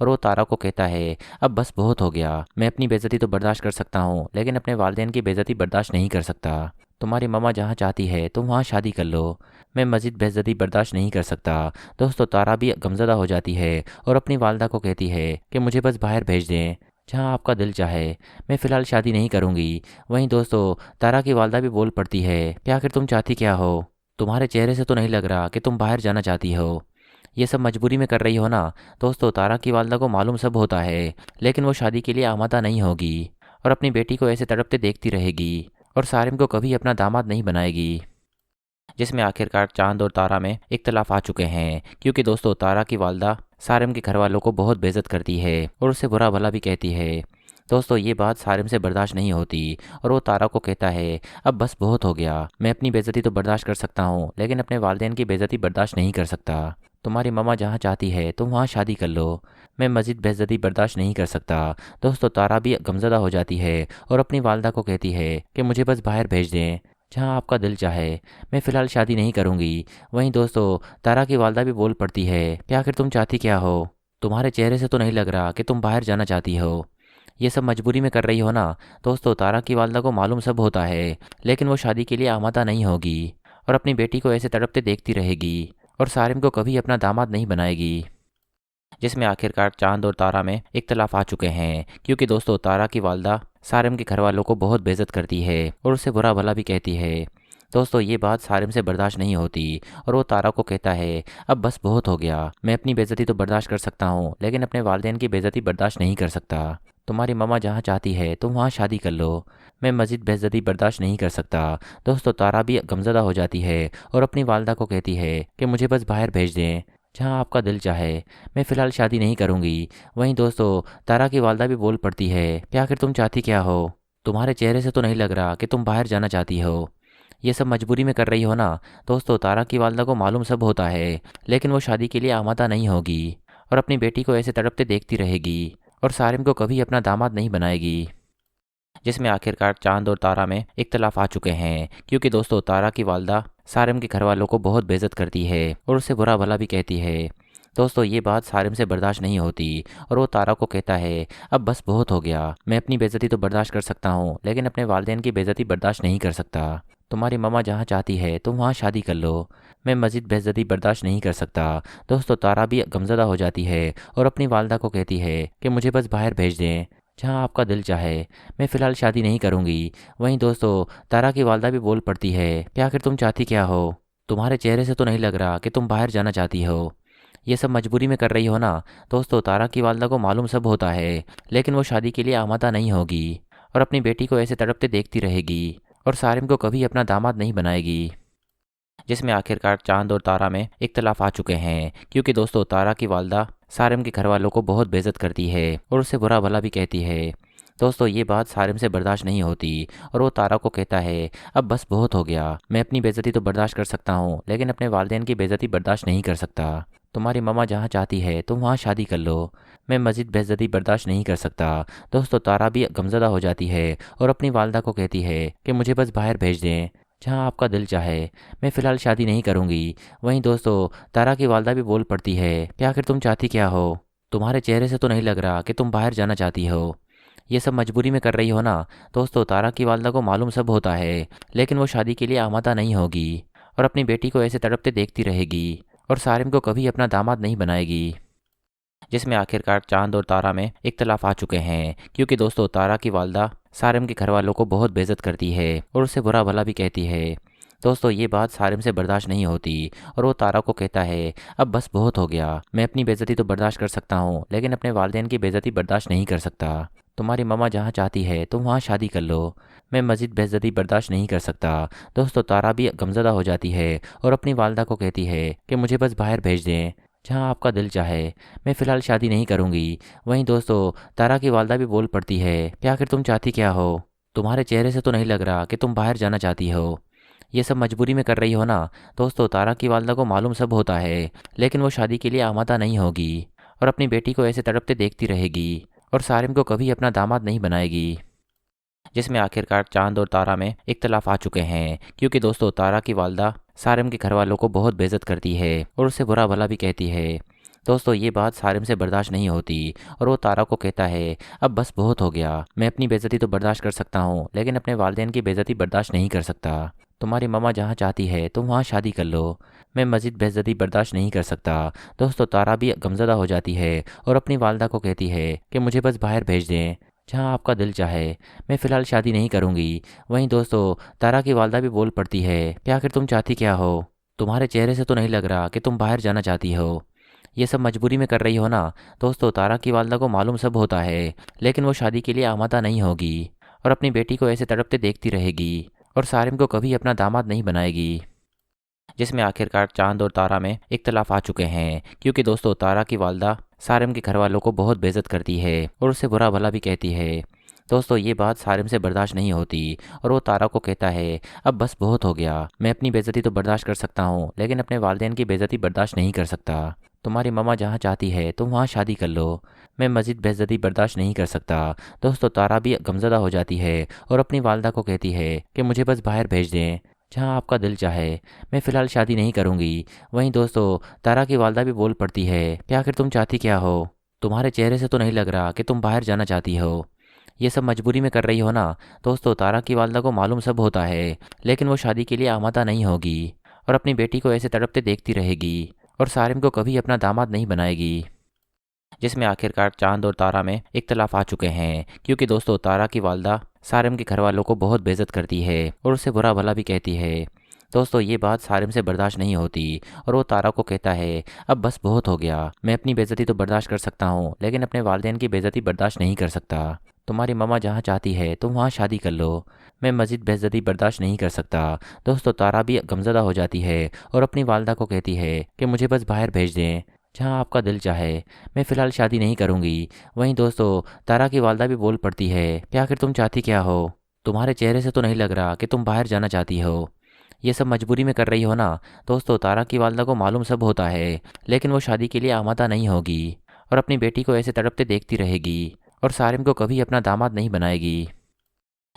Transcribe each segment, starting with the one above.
और वो तारा को कहता है अब बस बहुत हो गया, मैं अपनी बेइज्जती तो बर्दाश्त कर सकता हूँ लेकिन अपने वालिदैन की बेइज्जती बर्दाश्त नहीं कर सकता। तुम्हारी मम्मा जहाँ चाहती है तुम वहाँ शादी कर लो, मैं मज़ीद बेइज्जती बर्दाश्त नहीं कर सकता। दोस्तों तारा भी गमज़दा हो जाती है और अपनी वालदा को कहती है कि मुझे बस बाहर भेज दें, जहाँ आपका दिल चाहे, मैं फ़िलहाल शादी नहीं करूँगी। वहीं दोस्तों तारा की वालदा भी बोल पड़ती है कि आखिर तुम चाहती क्या हो, तुम्हारे चेहरे से तो नहीं लग रहा कि तुम बाहर जाना चाहती हो, ये सब मजबूरी में कर रही हो ना। दोस्तों तारा की वालदा को मालूम सब होता है लेकिन वो शादी के लिए आमादा नहीं होगी और अपनी बेटी को ऐसे तड़पते देखती रहेगी और सारिम को कभी अपना दामाद नहीं बनाएगी। जिसमें आखिरकार चांद और तारा में इख्तलाफ आ चुके हैं क्योंकि दोस्तों तारा की वालदा सारिम के घर वालों को बहुत बेइज्जत करती है और उससे बुरा भला भी कहती है। दोस्तों ये बात सारिम से बर्दाश्त नहीं होती और वो तारा को कहता है अब बस बहुत हो गया, मैं अपनी बेइज्जती तो बर्दाश्त कर सकता हूँ लेकिन अपने वालिदैन की बेइज्जती बर्दाश्त नहीं कर सकता। तुम्हारी मम्मा जहाँ चाहती है तुम वहाँ शादी कर लो, मैं मज़ीद बेइज्जती बर्दाश्त नहीं कर सकता। दोस्तों तारा भी गमज़दा हो जाती है और अपनी वालदा को कहती है कि मुझे बस बाहर भेज दें, जहाँ आपका दिल चाहे, मैं फ़िलहाल शादी नहीं करूँगी। वहीं दोस्तों तारा की वालदा भी बोल पड़ती है कि आखिर तुम चाहती क्या हो, तुम्हारे चेहरे से तो नहीं लग रहा कि तुम बाहर जाना चाहती हो, ये सब मजबूरी में कर रही हो ना। दोस्तों तारा की वालदा को मालूम सब होता है लेकिन वो शादी के लिए आमादा नहीं होगी और अपनी बेटी को ऐसे तड़पते देखती रहेगी और सारिम को कभी अपना दामाद नहीं बनाएगी। जिसमें आखिरकार चांद और तारा में इख्तलाफ आ चुके हैं क्योंकि दोस्तों तारा की वालदा सारिम के घर वालों को बहुत बेइज्जत करती है और उससे बुरा भला भी कहती है। दोस्तों ये बात सारिम से बर्दाश्त नहीं होती और वो तारा को कहता है अब बस बहुत हो गया, मैं अपनी बेइज्जती तो बर्दाश्त कर सकता हूँ लेकिन अपने वालिदैन की बेइज्जती बर्दाश्त नहीं कर सकता। तुम्हारी मम्मा जहाँ चाहती है तुम वहाँ शादी कर लो, मैं मज़ीद बेइज्जती बर्दाश्त नहीं कर सकता। दोस्तों तारा भी गमज़दा हो जाती है और अपनी वालदा को कहती है कि मुझे बस बाहर भेज दें, जहाँ आपका दिल चाहे, मैं फ़िलहाल शादी नहीं करूँगी। वहीं दोस्तों तारा की वालदा भी बोल पड़ती है कि आखिर तुम चाहती क्या हो, तुम्हारे चेहरे से तो नहीं लग रहा कि तुम बाहर जाना चाहती हो, ये सब मजबूरी में कर रही हो ना। दोस्तों तारा की वालदा को मालूम सब होता है लेकिन वो शादी के लिए आमादा नहीं होगी और अपनी बेटी को ऐसे तड़पते देखती रहेगी और सारिम को कभी अपना दामाद नहीं बनाएगी। जिसमें आखिरकार चांद और तारा में इख्तलाफ आ चुके हैं क्योंकि दोस्तों तारा की वालदा सारिम के घर वालों को बहुत बेइज्जत करती है और उससे बुरा भला भी कहती है। दोस्तों ये बात सारिम से बर्दाश्त नहीं होती और वो तारा को कहता है अब बस बहुत हो गया, मैं अपनी बेइज्जती तो बर्दाश्त कर सकता हूँ लेकिन अपने वालिदैन की बेइज्जती बर्दाश्त नहीं कर सकता। तुम्हारी मम्मा जहाँ चाहती है तुम वहाँ शादी कर लो, मैं मज़ीद बेइज्जती बर्दाश्त नहीं कर सकता। दोस्तों तारा भी गमज़दा हो जाती है और अपनी वालदा को कहती है कि मुझे बस बाहर भेज दें, जहाँ आपका दिल चाहे, मैं फ़िलहाल शादी नहीं करूँगी। वहीं दोस्तों तारा की वालदा भी बोल पड़ती है कि आखिर तुम चाहती क्या हो, तुम्हारे चेहरे से तो नहीं लग रहा कि तुम बाहर जाना चाहती हो, ये सब मजबूरी में कर रही हो ना। दोस्तों तारा की वालदा को मालूम सब होता है लेकिन वो शादी के लिए आमादा नहीं होगी और अपनी बेटी को ऐसे तड़पते देखती रहेगी और सारिम को कभी अपना दामाद नहीं बनाएगी। जिसमें आखिरकार चांद और तारा में इख्तलाफ आ चुके हैं क्योंकि दोस्तों तारा की वालदा सारिम के घर वालों को बहुत बेइज्जत करती है और उससे बुरा भला भी कहती है। दोस्तों ये बात सारिम से बर्दाश्त नहीं होती और वो तारा को कहता है अब बस बहुत हो गया, मैं अपनी बेइज्जती तो बर्दाश्त कर सकता हूँ लेकिन अपने वालिदैन की बेइज्जती बर्दाश्त नहीं कर सकता। तुम्हारी मम्मा जहाँ चाहती है तुम वहाँ शादी कर लो, मैं मज़ीद बेइज्जती बर्दाश्त नहीं कर सकता। दोस्तों तारा भी गमज़दा हो जाती है और अपनी वालदा को कहती है कि मुझे बस बाहर भेज दें, जहाँ आपका दिल चाहे, मैं फ़िलहाल शादी नहीं करूँगी। वहीं दोस्तों तारा की वालदा भी बोल पड़ती है कि आखिर तुम चाहती क्या हो, तुम्हारे चेहरे से तो नहीं लग रहा कि तुम बाहर जाना चाहती हो, ये सब मजबूरी में कर रही हो ना। दोस्तों तारा की वालदा को मालूम सब होता है लेकिन वो शादी के लिए आमादा नहीं होगी और अपनी बेटी को ऐसे तड़पते देखती रहेगी और सारिम को कभी अपना दामाद नहीं बनाएगी। जिसमें आखिरकार चांद और तारा में इख्तलाफ आ चुके हैं क्योंकि दोस्तों तारा की वालदा सारिम के घर वालों को बहुत बेइज्जत करती है और उससे बुरा भला भी कहती है। दोस्तों ये बात सारिम से बर्दाश्त नहीं होती और वो तारा को कहता है अब बस बहुत हो गया, मैं अपनी बेइज्जती तो बर्दाश्त कर सकता हूँ लेकिन अपने वालिदैन की बेइज्जती बर्दाश्त नहीं कर सकता। तुम्हारी मम्मा जहाँ चाहती है तुम वहाँ शादी कर लो, मैं मज़ीद बेइज्जती बर्दाश्त नहीं कर सकता। दोस्तों तारा भी गमज़दा हो जाती है और अपनी वालदा को कहती है कि मुझे बस बाहर भेज दें, जहाँ आपका दिल चाहे, मैं फ़िलहाल शादी नहीं करूँगी। वहीं दोस्तों तारा की वालदा भी बोल पड़ती है कि आखिर तुम चाहती क्या हो, तुम्हारे चेहरे से तो नहीं लग रहा कि तुम बाहर जाना चाहती हो, ये सब मजबूरी में कर रही हो ना। दोस्तों तारा की वालदा को मालूम सब होता है लेकिन वो शादी के लिए आमादा नहीं होगी और अपनी बेटी को ऐसे तड़पते देखती रहेगी और सारिम को कभी अपना दामाद नहीं बनाएगी। जिसमें आखिरकार चांद और तारा में इख्तलाफ आ चुके हैं क्योंकि दोस्तों तारा की वालदा सारिम के घर वालों को बहुत बेइज्जत करती है और उससे बुरा भला भी कहती है। दोस्तों ये बात सारिम से बर्दाश्त नहीं होती और वो तारा को कहता है, अब बस बहुत हो गया। मैं अपनी बेइज्जती तो बर्दाश्त कर सकता हूँ, लेकिन अपने वालिदैन की बेइज्जती बर्दाश्त नहीं कर सकता। तुम्हारी मम्मा जहाँ चाहती है तुम वहाँ शादी कर लो। मैं मज़ीद बेइज्जती बर्दाश्त नहीं कर सकता। दोस्तों तारा भी गमज़दा हो जाती है और अपनी वालदा को कहती है कि मुझे बस बाहर भेज दें, जहाँ आपका दिल चाहे। मैं फ़िलहाल शादी नहीं करूँगी। वहीं दोस्तों तारा की वालदा भी बोल पड़ती है कि आखिर तुम चाहती क्या हो? तुम्हारे चेहरे से तो नहीं लग रहा कि तुम बाहर जाना चाहती हो। ये सब मजबूरी में कर रही हो ना। दोस्तों तारा की वालदा को मालूम सब होता है, लेकिन वो शादी के लिए आमादा नहीं होगी और अपनी बेटी को ऐसे तड़पते देखती रहेगी और सारिम को कभी अपना दामाद नहीं बनाएगी। जिसमें आखिरकार चांद और तारा में इख्तलाफ आ चुके हैं, क्योंकि दोस्तों तारा की वालदा सारिम के घर वालों को बहुत बेइज्जत करती है और उससे बुरा भला भी कहती है। दोस्तों ये बात सारिम से बर्दाश्त नहीं होती और वो तारा को कहता है, अब बस बहुत हो गया। मैं अपनी बेइज्जती तो बर्दाश्त कर सकता हूँ, लेकिन अपने वालिदैन की बेइज्जती बर्दाश्त नहीं कर सकता। तुम्हारी मम्मा जहाँ चाहती है तुम वहाँ शादी कर लो। मैं मज़ीद बेइज्जती बर्दाश्त नहीं कर सकता। दोस्तों तारा भी गमज़दा हो जाती है और अपनी वालदा को कहती है कि मुझे बस बाहर भेज दें, जहाँ आपका दिल चाहे। मैं फ़िलहाल शादी नहीं करूँगी। वहीं दोस्तों तारा की वालदा भी बोल पड़ती है कि आखिर तुम चाहती क्या हो? तुम्हारे चेहरे से तो नहीं लग रहा कि तुम बाहर जाना चाहती हो। ये सब मजबूरी में कर रही हो ना। दोस्तों तारा की वालदा को मालूम सब होता है, लेकिन वो शादी के लिए आमादा नहीं होगी और अपनी बेटी को ऐसे तड़पते देखती रहेगी और सारिम को कभी अपना दामाद नहीं बनाएगी। जिसमें आखिरकार चांद और तारा में इख्तलाफ आ चुके हैं, क्योंकि दोस्तों तारा की वालदा सारिम के घर वालों को बहुत बेइज्जत करती है और उससे बुरा भला भी कहती है। दोस्तों ये बात सारिम से बर्दाश्त नहीं होती और वो तारा को कहता है, अब बस बहुत हो गया। मैं अपनी बेइज्जती तो बर्दाश्त कर सकता हूँ, लेकिन अपने वालिदैन की बेइज्जती बर्दाश्त नहीं कर सकता। तुम्हारी मम्मा जहाँ चाहती है तुम वहाँ शादी कर लो। मैं मज़ीद बेइज्जती बर्दाश्त नहीं कर सकता। दोस्तों तारा भी गमज़दा हो जाती है और अपनी वालदा को कहती है कि मुझे बस बाहर भेज दें, जहाँ आपका दिल चाहे। मैं फ़िलहाल शादी नहीं करूँगी। वहीं दोस्तों तारा की वालदा भी बोल पड़ती है कि आखिर तुम चाहती क्या हो? तुम्हारे चेहरे से तो नहीं लग रहा कि तुम बाहर जाना चाहती हो। ये सब मजबूरी में कर रही हो ना। दोस्तों तारा की वालदा को मालूम सब होता है, लेकिन वो शादी के लिए आमादा नहीं होगी और अपनी बेटी को ऐसे तड़पते देखती रहेगी और सारिम को कभी अपना दामाद नहीं बनाएगी।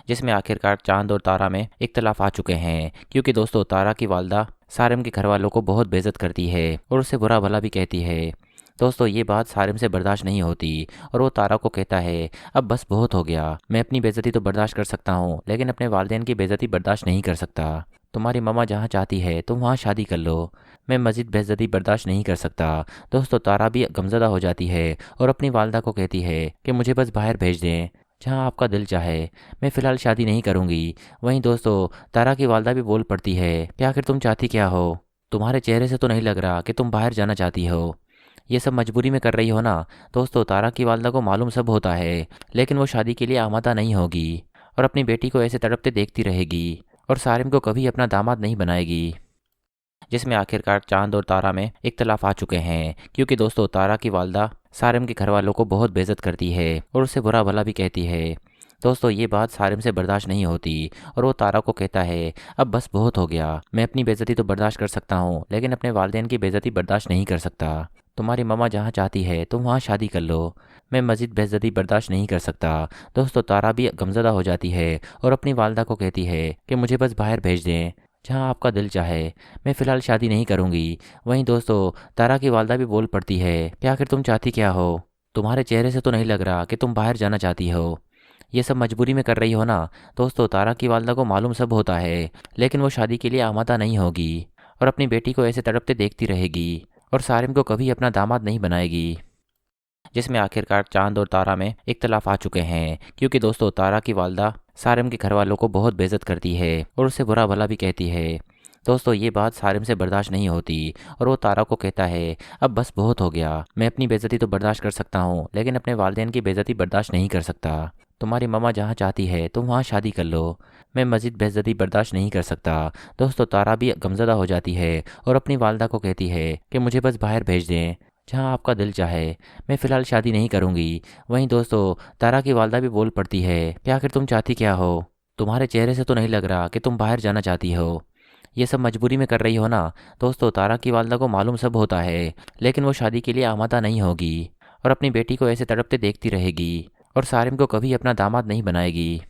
जिसमें आखिरकार चांद और तारा में इख्तलाफ आ चुके हैं, क्योंकि दोस्तों तारा की वालदा सारिम के घर वालों को बहुत बेइज्जत करती है और उससे बुरा भला भी कहती है। दोस्तों ये बात सारिम से बर्दाश्त नहीं होती और वो तारा को कहता है, अब बस बहुत हो गया। मैं अपनी बेइज्जती तो बर्दाश्त कर सकता हूँ, लेकिन अपने वालिदैन की बेइज्जती बर्दाश्त नहीं कर सकता। तुम्हारी मम्मा जहाँ चाहती है तुम वहाँ शादी कर लो। मैं मज़ीद बेइज्जती बर्दाश्त नहीं कर सकता। दोस्तों तारा भी गमज़दा हो जाती है और अपनी वालदा को कहती है कि मुझे बस बाहर भेज दें, जहाँ आपका दिल चाहे। मैं फ़िलहाल शादी नहीं करूँगी। वहीं दोस्तों तारा की वालदा भी बोल पड़ती है कि आखिर तुम चाहती क्या हो? तुम्हारे चेहरे से तो नहीं लग रहा कि तुम बाहर जाना चाहती हो। ये सब मजबूरी में कर रही हो ना। दोस्तों तारा की वालदा को मालूम सब होता है, लेकिन वो शादी के लिए आमादा नहीं होगी और अपनी बेटी को ऐसे तड़पते देखती रहेगी और सारिम को कभी अपना दामाद नहीं बनाएगी। जिसमें आखिरकार चांद और तारा में इख्तलाफ आ चुके हैं, क्योंकि दोस्तों तारा की वालदा सारिम के घर वालों को बहुत बेइज्जत करती है और उससे बुरा भला भी कहती है। दोस्तों ये बात सारिम से बर्दाश्त नहीं होती और वो तारा को कहता है, अब बस बहुत हो गया। मैं अपनी बेइज्जती तो बर्दाश्त कर सकता हूँ, लेकिन अपने वालिदैन की बेइज्जती बर्दाश्त नहीं कर सकता। तुम्हारी मम्मा जहाँ चाहती है तुम वहाँ शादी कर लो। मैं मज़ीद बेइज्जती बर्दाश्त नहीं कर सकता। दोस्तों तारा भी गमज़दा हो जाती है और अपनी वालदा को कहती है कि मुझे बस बाहर भेज दें, जहाँ आपका दिल चाहे। मैं फ़िलहाल शादी नहीं करूँगी। वहीं दोस्तों तारा की वालदा भी बोल पड़ती है कि आखिर तुम चाहती क्या हो? तुम्हारे चेहरे से तो नहीं लग रहा कि तुम बाहर जाना चाहती हो। ये सब मजबूरी में कर रही हो ना। दोस्तों तारा की वालदा को मालूम सब होता है, लेकिन वो शादी के लिए आमादा नहीं होगी और अपनी बेटी को ऐसे तड़पते देखती रहेगी और सारिम को कभी अपना दामाद नहीं बनाएगी। जिसमें आखिरकार चांद और तारा में इख्तलाफ आ चुके हैं, क्योंकि दोस्तों तारा की वालदा सारिम के घर वालों को बहुत बेइज्जत करती है और उससे बुरा भला भी कहती है। दोस्तों ये बात सारिम से बर्दाश्त नहीं होती और वो तारा को कहता है, अब बस बहुत हो गया। मैं अपनी बेइज्जती तो बर्दाश्त कर सकता हूँ, लेकिन अपने वालिदैन की बेइज्जती बर्दाश्त नहीं कर सकता। तुम्हारी मम्मा जहाँ चाहती है तुम वहाँ शादी कर लो। मैं मज़ीद बेइज्जती बर्दाश्त नहीं कर सकता। दोस्तों तारा भी गमज़दा हो जाती है और अपनी वालदा को कहती है कि मुझे बस बाहर भेज दें, जहाँ आपका दिल चाहे। मैं फ़िलहाल शादी नहीं करूँगी। वहीं दोस्तों तारा की वालदा भी बोल पड़ती है कि आखिर तुम चाहती क्या हो? तुम्हारे चेहरे से तो नहीं लग रहा कि तुम बाहर जाना चाहती हो। ये सब मजबूरी में कर रही हो ना। दोस्तों तारा की वालदा को मालूम सब होता है, लेकिन वो शादी के लिए आमादा नहीं होगी और अपनी बेटी को ऐसे तड़पते देखती रहेगी और सारिम को कभी अपना दामाद नहीं बनाएगी।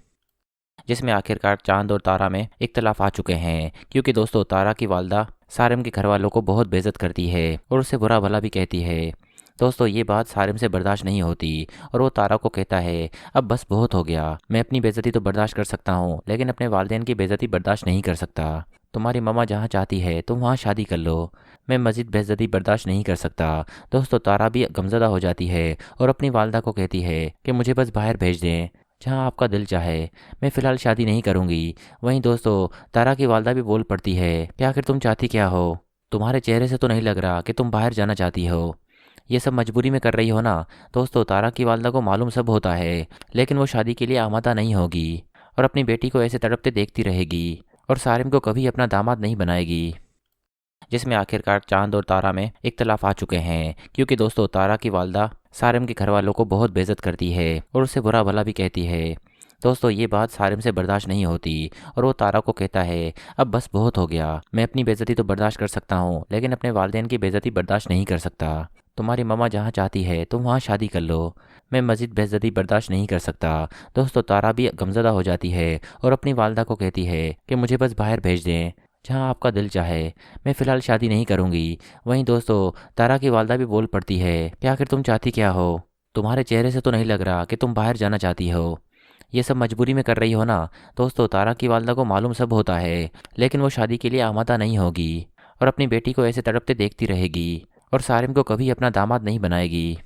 जिसमें आखिरकार चांद और तारा में इख्तलाफ आ चुके हैं, क्योंकि दोस्तों तारा की वालदा सारिम के घर वालों को बहुत बेइज्जत करती है और उससे बुरा भला भी कहती है। दोस्तों ये बात सारिम से बर्दाश्त नहीं होती और वो तारा को कहता है, अब बस बहुत हो गया। मैं अपनी बेइज्जती तो बर्दाश्त कर सकता हूँ, लेकिन अपने वालिदैन की बेइज्जती बर्दाश्त नहीं कर सकता। तुम्हारी मम्मा जहाँ चाहती है तुम वहाँ शादी कर लो। मैं मज़ीद बेइज्जती बर्दाश्त नहीं कर सकता। दोस्तों तारा भी गमज़दा हो जाती है और अपनी वालदा को कहती है कि मुझे बस बाहर भेज दें, जहाँ आपका दिल चाहे। मैं फ़िलहाल शादी नहीं करूँगी। वहीं दोस्तों तारा की वालदा भी बोल पड़ती है कि आखिर तुम चाहती क्या हो? तुम्हारे चेहरे से तो नहीं लग रहा कि तुम बाहर जाना चाहती हो। ये सब मजबूरी में कर रही हो ना। दोस्तों तारा की वालदा को मालूम सब होता है, लेकिन वो शादी के लिए आमादा नहीं होगी और अपनी बेटी को ऐसे तड़पते देखती रहेगी और सारिम को कभी अपना दामाद नहीं बनाएगी। जिसमें आखिरकार चांद और तारा में इख्तलाफ आ चुके हैं, क्योंकि दोस्तों तारा की वालदा सारिम के घर वालों को बहुत बेइज्जत करती है और उससे बुरा भला भी कहती है। दोस्तों ये बात सारिम से बर्दाश्त नहीं होती और वो तारा को कहता है, अब बस बहुत हो गया। मैं अपनी बेइज्जती तो बर्दाश्त कर सकता हूँ, लेकिन अपने वालिदैन की बेइज्जती बर्दाश्त नहीं कर सकता। तुम्हारी मम्मा जहाँ चाहती है तुम वहाँ शादी कर लो। मैं मज़ीद बेइज्जती बर्दाश्त नहीं कर सकता। दोस्तों तारा भी गमज़दा हो जाती है और अपनी वालदा को कहती है कि मुझे बस बाहर भेज दें, जहाँ आपका दिल चाहे। मैं फ़िलहाल शादी नहीं करूँगी। वहीं दोस्तों तारा की वालदा भी बोल पड़ती है कि आखिर तुम चाहती क्या हो? तुम्हारे चेहरे से तो नहीं लग रहा कि तुम बाहर जाना चाहती हो। ये सब मजबूरी में कर रही हो ना। दोस्तों तारा की वालदा को मालूम सब होता है, लेकिन वो शादी के लिए आमादा नहीं होगी और अपनी बेटी को ऐसे तड़पते देखती रहेगी और सारिम को कभी अपना दामाद नहीं बनाएगी।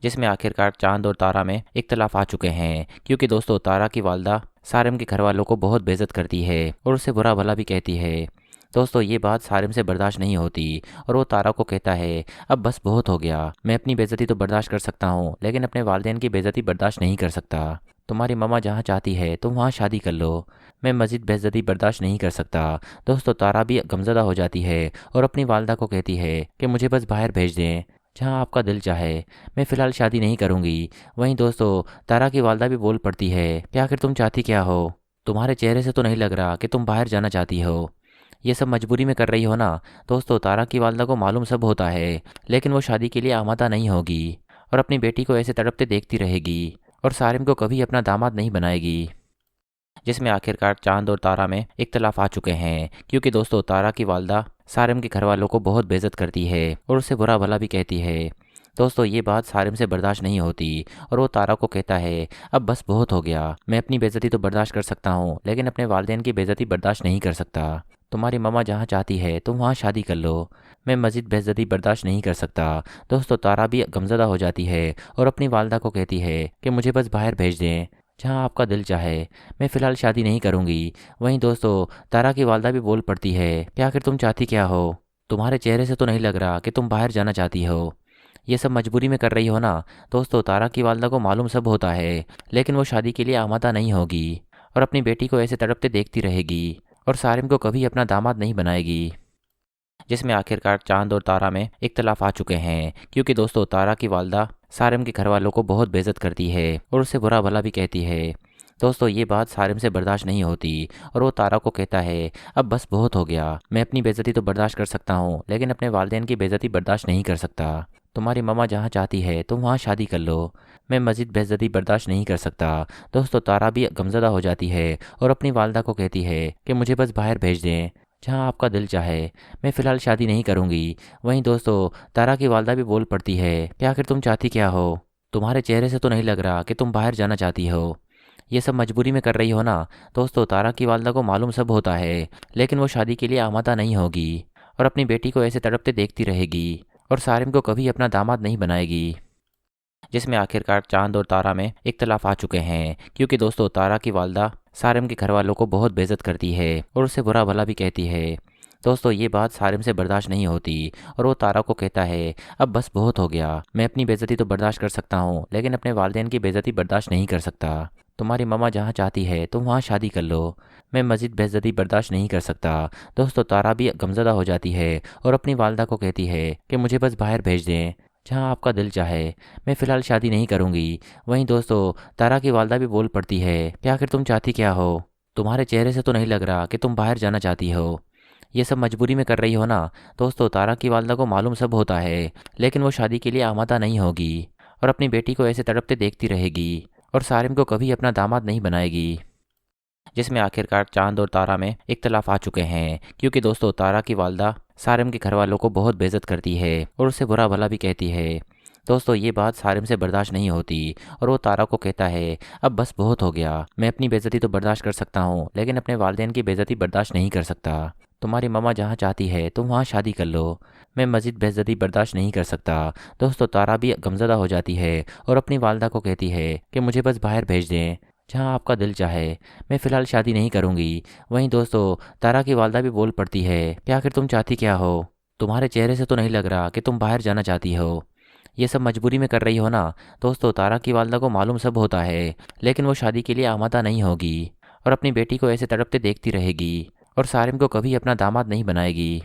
जिसमें आखिरकार चांद और तारा में इख्तलाफ आ चुके हैं, क्योंकि दोस्तों तारा की वालदा सारिम के घर वालों को बहुत बेइज्जत करती है और उससे बुरा भला भी कहती है। दोस्तों ये बात सारिम से बर्दाश्त नहीं होती और वो तारा को कहता है, अब बस बहुत हो गया। मैं अपनी बेइज्जती तो बर्दाश्त कर सकता हूँ, लेकिन अपने वालिदैन की बेइज्जती बर्दाश्त नहीं कर सकता। तुम्हारी मम्मा जहाँ चाहती है तुम वहाँ शादी कर लो। मैं मज़ीद बेइज्जती बर्दाश्त नहीं कर सकता। दोस्तों तारा भी गमज़दा हो जाती है और अपनी वालदा को कहती है कि मुझे बस बाहर भेज दें, जहाँ आपका दिल चाहे। मैं फ़िलहाल शादी नहीं करूँगी। वहीं दोस्तों तारा की वालदा भी बोल पड़ती है कि आखिर तुम चाहती क्या हो? तुम्हारे चेहरे से तो नहीं लग रहा कि तुम बाहर जाना चाहती हो। ये सब मजबूरी में कर रही हो ना। दोस्तों तारा की वालदा को मालूम सब होता है, लेकिन वो शादी के लिए आमादा नहीं होगी और अपनी बेटी को ऐसे तड़पते देखती रहेगी और सारिम को कभी अपना दामाद नहीं बनाएगी। जिसमें आखिरकार चांद और तारा में इख्तलाफ आ चुके हैं, क्योंकि दोस्तों तारा की वालदा सारिम के घर वालों को बहुत बेइज्जत करती है और उससे बुरा भला भी कहती है। दोस्तों ये बात सारिम से बर्दाश्त नहीं होती और वो तारा को कहता है, अब बस बहुत हो गया। मैं अपनी बेइज्जती तो बर्दाश्त कर सकता हूँ, लेकिन अपने वालिदैन की बेइज्जती बर्दाश्त नहीं कर सकता। तुम्हारी मम्मा जहाँ चाहती है तुम वहाँ शादी कर लो। मैं मज़ीद बेइज्जती बर्दाश्त नहीं कर सकता। दोस्तों तारा भी गमज़दा हो जाती है और अपनी वालदा को कहती है कि मुझे बस बाहर भेज दें, जहाँ आपका दिल चाहे। मैं फ़िलहाल शादी नहीं करूँगी। वहीं दोस्तों तारा की वालदा भी बोल पड़ती है कि आखिर तुम चाहती क्या हो? तुम्हारे चेहरे से तो नहीं लग रहा कि तुम बाहर जाना चाहती हो। ये सब मजबूरी में कर रही हो ना। दोस्तों तारा की वालदा को मालूम सब होता है, लेकिन वो शादी के लिए आमादा नहीं होगी और अपनी बेटी को ऐसे तड़पते देखती रहेगी और सारिम को कभी अपना दामाद नहीं बनाएगी। जिसमें आखिरकार चांद और तारा में इख्तलाफ आ चुके हैं, क्योंकि दोस्तों तारा की वालदा सारिम के घर वालों को बहुत बेइज्जत करती है और उससे बुरा भला भी कहती है। दोस्तों ये बात सारिम से बर्दाश्त नहीं होती और वो तारा को कहता है, अब बस बहुत हो गया। मैं अपनी बेइज्जती तो बर्दाश्त कर सकता हूँ, लेकिन अपने वालिदैन की बेइज्जती बर्दाश्त नहीं कर सकता। तुम्हारी मम्मा जहाँ चाहती है तुम वहाँ शादी कर लो। मैं मज़ीद बेइज्जती बर्दाश्त नहीं कर सकता। दोस्तों तारा भी गमज़दा हो जाती है और अपनी वालदा को कहती है कि मुझे बस बाहर भेज दें, जहाँ आपका दिल चाहे। मैं फ़िलहाल शादी नहीं करूँगी। वहीं दोस्तों तारा की वालदा भी बोल पड़ती है कि आखिर तुम चाहती क्या हो? तुम्हारे चेहरे से तो नहीं लग रहा कि तुम बाहर जाना चाहती हो। ये सब मजबूरी में कर रही हो ना। दोस्तों तारा की वालदा को मालूम सब होता है, लेकिन वो शादी के लिए आमादा नहीं होगी और अपनी बेटी को ऐसे तड़पते देखती रहेगी और सारिम को कभी अपना दामाद नहीं बनाएगी। जिसमें आखिरकार चांद और तारा में इख्तलाफ आ चुके हैं, क्योंकि दोस्तों तारा की वालदा सारिम के घर वालों को बहुत बेइज्जत करती है और उससे बुरा भला भी कहती है। दोस्तों ये बात सारिम से बर्दाश्त नहीं होती और वो तारा को कहता है, अब बस बहुत हो गया। मैं अपनी बेइज्जती तो बर्दाश्त कर सकता हूँ, लेकिन अपने वालिदैन की बेइज्जती बर्दाश्त नहीं कर सकता। तुम्हारी मम्मा जहाँ चाहती है तुम वहाँ शादी कर लो। मैं मज़ीद बेइज्जती बर्दाश्त नहीं कर सकता। दोस्तों तारा भी गमज़दा हो जाती है और अपनी वालदा को कहती है कि मुझे बस बाहर भेज दें, जहाँ आपका दिल चाहे। मैं फ़िलहाल शादी नहीं करूँगी। वहीं दोस्तों तारा की वालदा भी बोल पड़ती है कि आखिर तुम चाहती क्या हो? तुम्हारे चेहरे से तो नहीं लग रहा कि तुम बाहर जाना चाहती हो। ये सब मजबूरी में कर रही हो ना। दोस्तों तारा की वालदा को मालूम सब होता है, लेकिन वो शादी के लिए आमादा नहीं होगी और अपनी बेटी को ऐसे तड़पते देखती रहेगी और सारिम को कभी अपना दामाद नहीं बनाएगी। जिसमें आखिरकार चांद और तारा में इख्तलाफ आ चुके हैं, क्योंकि दोस्तों तारा की वालदा सारिम के घर वालों को बहुत बेइज्जत करती है और उससे बुरा भला भी कहती है। दोस्तों ये बात सारिम से बर्दाश्त नहीं होती और वो तारा को कहता है, अब बस बहुत हो गया। मैं अपनी बेइज्जती तो बर्दाश्त कर सकता हूँ, लेकिन अपने वालिदैन की बेइज्जती बर्दाश्त नहीं कर सकता। तुम्हारी मम्मा जहाँ चाहती है तुम वहाँ शादी कर लो। मैं मज़ीद बेइज्जती बर्दाश्त नहीं कर सकता। दोस्तों तारा भी गमज़दा हो जाती है और अपनी वालदा को कहती है कि मुझे बस बाहर भेज दें, जहाँ आपका दिल चाहे। मैं फ़िलहाल शादी नहीं करूँगी। वहीं दोस्तों तारा की वालदा भी बोल पड़ती है कि आखिर तुम चाहती क्या हो? तुम्हारे चेहरे से तो नहीं लग रहा कि तुम बाहर जाना चाहती हो। ये सब मजबूरी में कर रही हो ना। दोस्तों तारा की वालदा को मालूम सब होता है, लेकिन वो शादी के लिए आमादा नहीं होगी और अपनी बेटी को ऐसे तड़पते देखती रहेगी और सारिम को कभी अपना दामाद नहीं बनाएगी।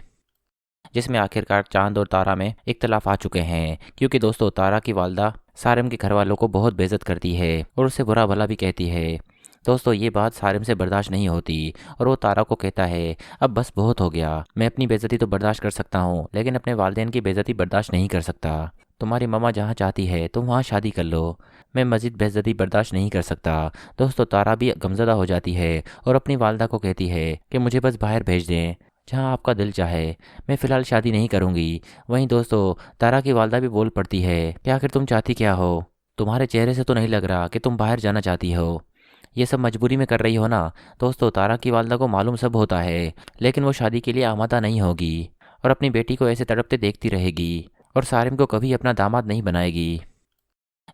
जिसमें आखिरकार चांद और तारा में इख्तलाफ आ चुके हैं, क्योंकि दोस्तों तारा की वालदा सारिम के घर वालों को बहुत बेइज्जत करती है और उससे बुरा भला भी कहती है। दोस्तों ये बात सारिम से बर्दाश्त नहीं होती और वो तारा को कहता है, अब बस बहुत हो गया। मैं अपनी बेइज्जती तो बर्दाश्त कर सकता हूँ, लेकिन अपने वालिदैन की बेइज्जती बर्दाश्त नहीं कर सकता। तुम्हारी मम्मा जहाँ चाहती है तुम वहाँ शादी कर लो। मैं मज़ीद बेइज्जती बर्दाश्त नहीं कर सकता। दोस्तों तारा भी गमज़दा हो जाती है और अपनी वालदा को कहती है कि मुझे बस बाहर भेज दें, जहाँ आपका दिल चाहे। मैं फ़िलहाल शादी नहीं करूँगी। वहीं दोस्तों तारा की वालदा भी बोल पड़ती है कि आखिर तुम चाहती क्या हो? तुम्हारे चेहरे से तो नहीं लग रहा कि तुम बाहर जाना चाहती हो। ये सब मजबूरी में कर रही हो ना। दोस्तों तारा की वालदा को मालूम सब होता है, लेकिन वो शादी के लिए आमादा नहीं होगी और अपनी बेटी को ऐसे तड़पते देखती रहेगी और सारिम को कभी अपना दामाद नहीं बनाएगी।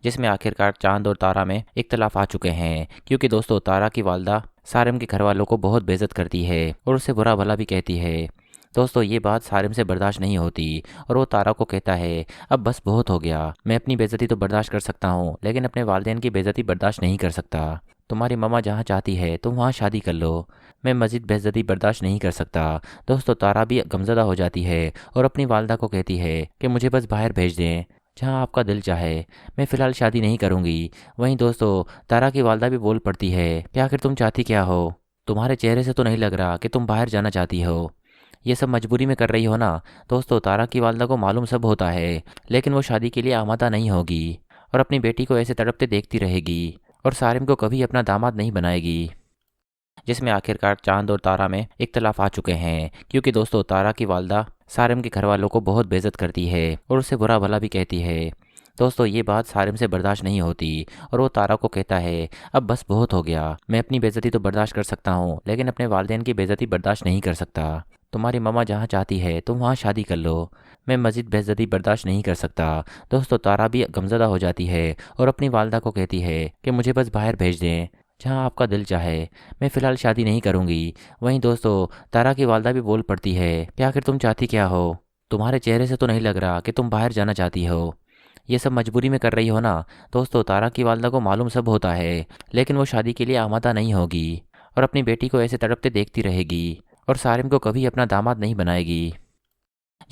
जिसमें आखिरकार चांद और तारा में इख्तलाफ आ चुके हैं, क्योंकि दोस्तों तारा की वालदा सारिम के घर वालों को बहुत बेइज्जत करती है और उससे बुरा भला भी कहती है। दोस्तों ये बात सारिम से बर्दाश्त नहीं होती और वो तारा को कहता है, अब बस बहुत हो गया। मैं अपनी बेइज्जती तो बर्दाश्त कर सकता हूँ, लेकिन अपने वालिदैन की बेइज्जती बर्दाश्त नहीं कर सकता। तुम्हारी मम्मा जहाँ चाहती है तुम वहाँ शादी कर लो। मैं मज़ीद बेइज्जती बर्दाश्त नहीं कर सकता। दोस्तों तारा भी गमज़दा हो जाती है और अपनी वालदा को कहती है कि मुझे बस बाहर भेज दें, जहाँ आपका दिल चाहे। मैं फ़िलहाल शादी नहीं करूँगी। वहीं दोस्तों तारा की वालदा भी बोल पड़ती है कि आखिर तुम चाहती क्या हो? तुम्हारे चेहरे से तो नहीं लग रहा कि तुम बाहर जाना चाहती हो। ये सब मजबूरी में कर रही हो ना। दोस्तों तारा की वालदा को मालूम सब होता है, लेकिन वो शादी के लिए आमादा नहीं होगी और अपनी बेटी को ऐसे तड़पते देखती रहेगी और सारिम को कभी अपना दामाद नहीं बनाएगी। जिसमें आखिरकार चांद और तारा में इख्तलाफ आ चुके हैं, क्योंकि दोस्तों तारा की वालदा सारिम के घर वालों को बहुत बेइज्जत करती है और उससे बुरा भला भी कहती है। दोस्तों ये बात सारिम से बर्दाश्त नहीं होती और वो तारा को कहता है, अब बस बहुत हो गया। मैं अपनी बेइज्जती तो बर्दाश्त कर सकता हूँ, लेकिन अपने वालिदैन की बेइज्जती बर्दाश्त नहीं कर सकता। तुम्हारी मम्मा जहाँ चाहती है तुम वहाँ शादी कर लो। मैं मज़ीद बेइज्जती बर्दाश्त नहीं कर सकता। दोस्तों तारा भी गमज़दा हो जाती है और अपनी वालदा को कहती है कि मुझे बस बाहर भेज दें, जहाँ आपका दिल चाहे। मैं फ़िलहाल शादी नहीं करूँगी। वहीं दोस्तों तारा की वालदा भी बोल पड़ती है कि आखिर तुम चाहती क्या हो? तुम्हारे चेहरे से तो नहीं लग रहा कि तुम बाहर जाना चाहती हो। ये सब मजबूरी में कर रही हो ना। दोस्तों तारा की वालदा को मालूम सब होता है, लेकिन वो शादी के लिए आमादा नहीं होगी और अपनी बेटी को ऐसे तड़पते देखती रहेगी और सारिम को कभी अपना दामाद नहीं बनाएगी।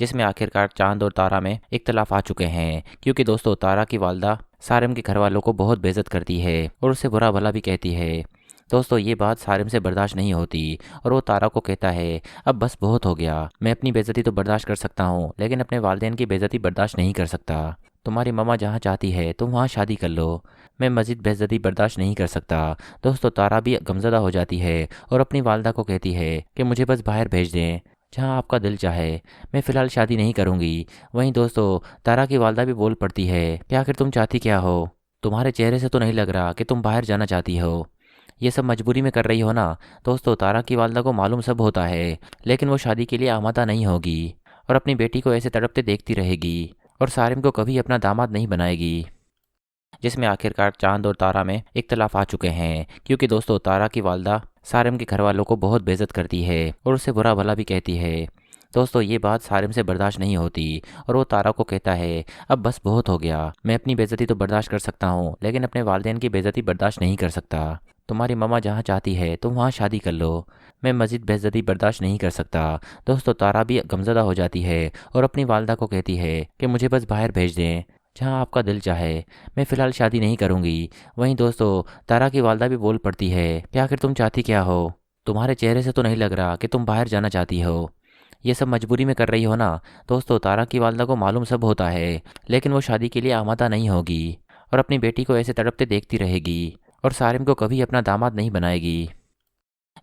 जिसमें आखिरकार चांद और तारा में इख्तलाफ आ चुके हैं, क्योंकि दोस्तों तारा की वालदा सारिम के घर वालों को बहुत बेइज्जत करती है और उससे बुरा भला भी कहती है। दोस्तों ये बात सारिम से बर्दाश्त नहीं होती और वो तारा को कहता है, अब बस बहुत हो गया। मैं अपनी बेइज्जती तो बर्दाश्त कर सकता हूँ, लेकिन अपने वालिदैन की बेइज्जती बर्दाश्त नहीं कर सकता। तुम्हारी मम्मा जहाँ चाहती है तुम वहाँ शादी कर लो। मैं मज़ीद बेइज्जती बर्दाश्त नहीं कर सकता। दोस्तों तारा भी गमज़दा हो जाती है और अपनी वालदा को कहती है कि मुझे बस बाहर भेज दें, जहाँ आपका दिल चाहे। मैं फ़िलहाल शादी नहीं करूँगी। वहीं दोस्तों तारा की वालदा भी बोल पड़ती है कि आखिर तुम चाहती क्या हो? तुम्हारे चेहरे से तो नहीं लग रहा कि तुम बाहर जाना चाहती हो। ये सब मजबूरी में कर रही हो ना। दोस्तों तारा की वालदा को मालूम सब होता है, लेकिन वो शादी के लिए आमादा नहीं होगी और अपनी बेटी को ऐसे तड़पते देखती रहेगी और सारिम को कभी अपना दामाद नहीं बनाएगी। जिसमें आखिरकार चांद और तारा में इख्तलाफ आ चुके हैं, क्योंकि दोस्तों तारा की वालदा सारिम के घर वालों को बहुत बेइज्जत करती है और उससे बुरा भला भी कहती है। दोस्तों ये बात सारिम से बर्दाश्त नहीं होती और वो तारा को कहता है, अब बस बहुत हो गया। मैं अपनी बेइज्जती तो बर्दाश्त कर सकता हूँ, लेकिन अपने वालिदैन की बेइज्जती बर्दाश्त नहीं कर सकता। तुम्हारी मम्मा जहाँ चाहती है तुम वहाँ शादी कर लो। मैं मज़ीद बेइज्जती बर्दाश्त नहीं कर सकता। दोस्तों तारा भी गमज़दा हो जाती है और अपनी वालदा को कहती है कि मुझे बस बाहर भेज दें, जहाँ आपका दिल चाहे। मैं फ़िलहाल शादी नहीं करूँगी। वहीं दोस्तों तारा की वालदा भी बोल पड़ती है कि आखिर तुम चाहती क्या हो? तुम्हारे चेहरे से तो नहीं लग रहा कि तुम बाहर जाना चाहती हो। ये सब मजबूरी में कर रही हो ना। दोस्तों तारा की वालदा को मालूम सब होता है, लेकिन वो शादी के लिए आमादा नहीं होगी और अपनी बेटी को ऐसे तड़पते देखती रहेगी और सारिम को कभी अपना दामाद नहीं बनाएगी।